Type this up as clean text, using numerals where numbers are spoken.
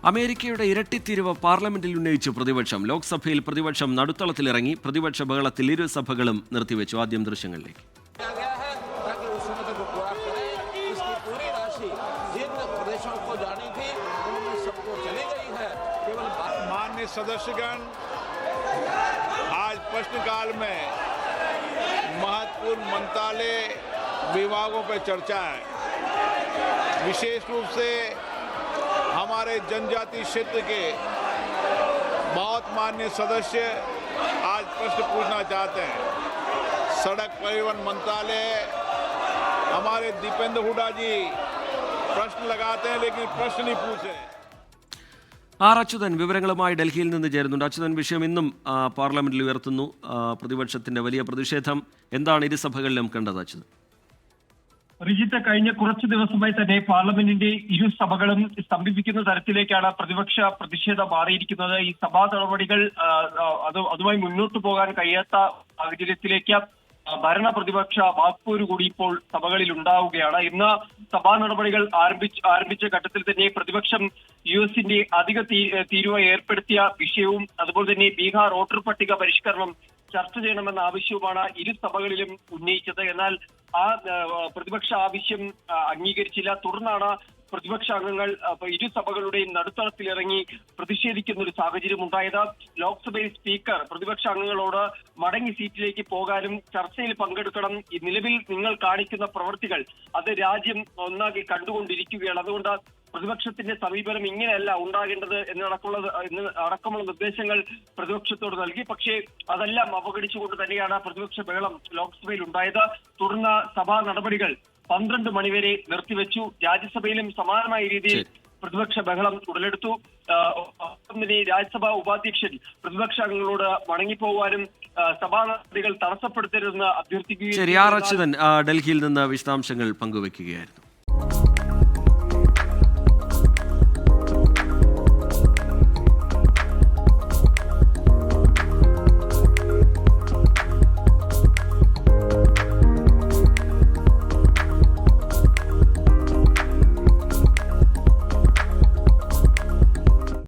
അമേരിക്കയുടെ ഇരട്ടിത്തിരിവ് പാർലമെന്റിൽ ഉന്നയിച്ചു പ്രതിപക്ഷം. ലോക്സഭയിൽ പ്രതിപക്ഷം നടുത്തളത്തിലിറങ്ങി. പ്രതിപക്ഷ ബഹളത്തിൽ ഇരു സഭകളും നിർത്തിവെച്ചു. ആദ്യം ദൃശ്യങ്ങളിലേക്ക്. माननीय सदस्यगण, आज प्रश्नकाल में महत्वपूर्ण मंत्रालय विभागों पर चर्चा है। विशेष रूप से हमारे जनजाति क्षेत्र के बहुत माननीय सदस्य आज प्रश्न पूछना चाहते हैं। सड़क परिवहन मंत्रालय हमारे दीपेंद्र हुड्डा जी प्रश्न लगाते हैं लेकिन प्रश्न नहीं पूछे। ആർ അച്യുതൻ വിവരങ്ങളുമായി ഡൽഹിയിൽ നിന്ന് ചേരുന്നുണ്ട്. അച്യുതൻ, വിഷയം ഇന്നും പാർലമെന്റിൽ ഉയർത്തുന്നു. പ്രതിപക്ഷത്തിന്റെ വലിയ പ്രതിഷേധം എന്താണ് ഇരുസഭകളിലും കണ്ടത് അച്യുതൻ? റിജിത്ത്, കഴിഞ്ഞ കുറച്ചു ദിവസമായി തന്നെ പാർലമെന്റിന്റെ ഇരു സഭകളും സ്തംഭിപ്പിക്കുന്ന തരത്തിലേക്കാണ് പ്രതിപക്ഷ പ്രതിഷേധം മാറിയിരിക്കുന്നത്. ഈ സഭാ നടപടികൾ അതുമായി മുന്നോട്ട് പോകാൻ കഴിയാത്ത സാഹചര്യത്തിലേക്ക് ഭരണ പ്രതിപക്ഷ വാക്പോര് കൂടി ഇപ്പോൾ സഭകളിൽ ഉണ്ടാവുകയാണ്. ഇന്ന് സഭാ നടപടികൾ ആരംഭിച്ച ഘട്ടത്തിൽ തന്നെ പ്രതിപക്ഷം യുഎസിന്റെ അധിക തീരുവ ഏർപ്പെടുത്തിയ വിഷയവും അതുപോലെ തന്നെ ബീഹാർ വോട്ടർ പട്ടിക പരിഷ്കരണം ചർച്ച ചെയ്യണമെന്ന ആവശ്യവുമാണ് ഇരു സഭകളിലും ഉന്നയിച്ചത്. എന്നാൽ ആ പ്രതിപക്ഷ ആവശ്യം അംഗീകരിച്ചില്ല. തുടർന്നാണ് പ്രതിപക്ഷ അംഗങ്ങൾ ഇരു സഭകളുടെയും നടുത്തളത്തിലിറങ്ങി പ്രതിഷേധിക്കുന്ന ഒരു സാഹചര്യം ഉണ്ടായത്. ലോക്സഭയിൽ സ്പീക്കർ പ്രതിപക്ഷ അംഗങ്ങളോട് മടങ്ങി സീറ്റിലേക്ക് പോകാനും ചർച്ചയിൽ പങ്കെടുക്കണം, നിലവിൽ നിങ്ങൾ കാണിക്കുന്ന പ്രവൃത്തികൾ അത് രാജ്യം ഒന്നാകെ കണ്ടുകൊണ്ടിരിക്കുകയാണ്, അതുകൊണ്ട് പ്രതിപക്ഷത്തിന്റെ സമീപനം ഇങ്ങനെയല്ല ഉണ്ടാകേണ്ടത് അടക്കമുള്ള നിർദ്ദേശങ്ങൾ പ്രതിപക്ഷത്തോട് നൽകി. പക്ഷേ അതെല്ലാം അവഗണിച്ചുകൊണ്ട് തന്നെയാണ് പ്രതിപക്ഷ ബഹളം ലോക്സഭയിൽ ഉണ്ടായത്. തുടർന്ന് സഭാ നടപടികൾ 12 മണിവരെ നിർത്തിവെച്ചു. രാജ്യസഭയിലും സമാനമായ രീതിയിൽ പ്രതിപക്ഷ ബഹളം ഉടലെടുത്തു. രാജ്യസഭാ ഉപാധ്യക്ഷൻ പ്രതിപക്ഷ അംഗങ്ങളോട് മടങ്ങിപ്പോകാനും സഭാ നടപടികൾ തടസ്സപ്പെടുത്തരുതെന്ന് അഭ്യർത്ഥിക്കുകയും. ഡൽഹിയിൽ നിന്ന് വിശദാംശങ്ങൾ പങ്കുവെക്കുകയായിരുന്നു.